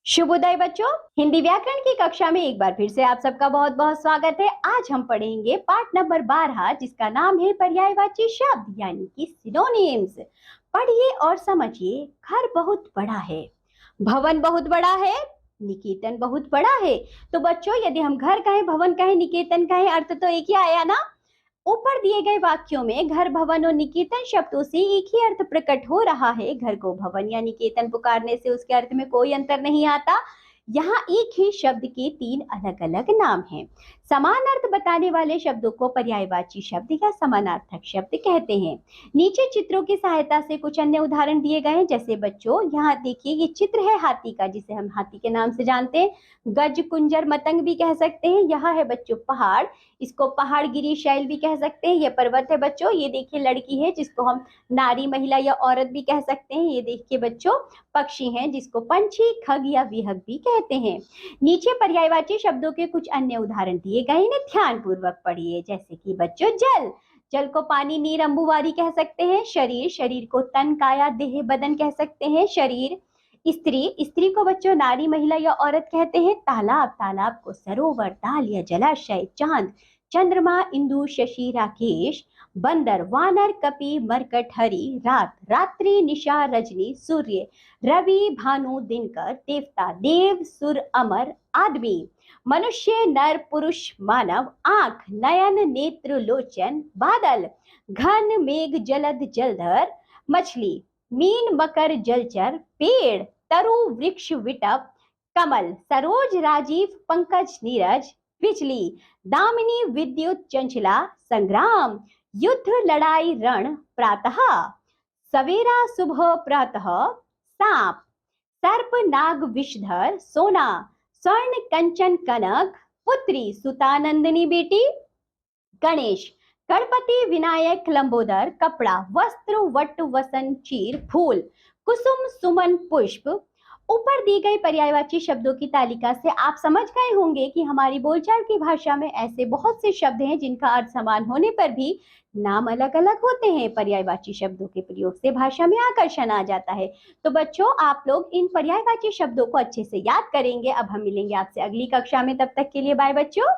शुभोदय बच्चों, हिंदी व्याकरण की कक्षा में एक बार फिर से आप सबका बहुत बहुत स्वागत है। आज हम पढ़ेंगे पाठ नंबर 12 जिसका नाम है पर्यायवाची शब्द यानी कि सिनोनिम्स। पढ़िए और समझिए। घर बहुत बड़ा है, भवन बहुत बड़ा है, निकेतन बहुत बड़ा है। तो बच्चों, यदि हम घर कहें, भवन कहें, निकेतन कहें, अर्थ तो एक ही आया ना। ऊपर दिए गए वाक्यों में घर, भवन और निकेतन शब्दों से एक ही अर्थ प्रकट हो रहा है। घर को भवन या निकेतन पुकारने से उसके अर्थ में कोई अंतर नहीं आता। यहाँ एक ही शब्द के तीन अलग अलग नाम हैं। समान अर्थ बताने वाले शब्दों को पर्यायवाची शब्द या समानार्थक शब्द कहते हैं। नीचे चित्रों की सहायता से कुछ अन्य उदाहरण दिए गए हैं। जैसे बच्चों, यहाँ देखिए, ये चित्र है हाथी का, जिसे हम हाथी के नाम से जानते हैं। गज, कुंजर, मतंग भी कह सकते हैं। यहाँ है बच्चों पहाड़, इसको पहाड़गिरी शैल भी कह सकते हैं। ये पर्वत है बच्चों। ये देखिए लड़की है, जिसको हम नारी, महिला या औरत भी कह सकते हैं। ये देखिए बच्चों पक्षी हैं, जिसको पंछी, खग या विहग भी कहते हैं। नीचे पर्यायवाची शब्दों के कुछ अन्य उदाहरण दिए गए हैं, ध्यान पूर्वक पढ़िए। जैसे कि बच्चों जल, जल को पानी, नीर, अंबुवारी कह सकते हैं। शरीर, शरीर को तन, काया, देह, बदन कह सकते हैं। शरीर। स्त्री, स्त्री को बच्चों नारी, महिला या औरत कहते हैं। तालाब, तालाब को सरोवर, ताल या जलाशय। चांद, चंद्रमा, इंदु, शशि, राकेश। बंदर, वानर, कपि, मरकट, हरि। रात, रात्रि, निशा, रजनी, सूर्य, रवि, भानु, दिनकर। देवता, देव, सुर, अमर। आदमी, मनुष्य, नर, पुरुष, मानव। आंख, नयन, नेत्र, लोचन। बादल, घन, मेघ, जलद, जलधर। मछली, मीन, मकर, जलचर। पेड़, तरु, वृक्ष, विटप। कमल, सरोज, राजीव, पंकज, नीरज। बिजली, दामिनी, विद्युत, चंचला। संग्राम, युद्ध, लड़ाई, रण। प्रातः, सवेरा, सुबह, प्रातः। सांप, सर्प, नाग, विषधर। सोना, स्वर्ण, कंचन, कनक। पुत्री, सुतानंदिनी बेटी। गणेश, गणपति, विनायक, लंबोदर। कपड़ा, वस्त्र, वट, वसन, चीर। फूल, कुसुम, सुमन, पुष्प। ऊपर दी गई पर्यायवाची शब्दों की तालिका से आप समझ गए होंगे कि हमारी बोलचाल की भाषा में ऐसे बहुत से शब्द हैं जिनका अर्थ समान होने पर भी नाम अलग अलग होते हैं। पर्यायवाची शब्दों के प्रयोग से भाषा में आकर्षण आ जाता है। तो बच्चों, आप लोग इन पर्यायवाची शब्दों को अच्छे से याद करेंगे। अब हम मिलेंगे आपसे अगली कक्षा में। तब तक के लिए बाय बच्चों।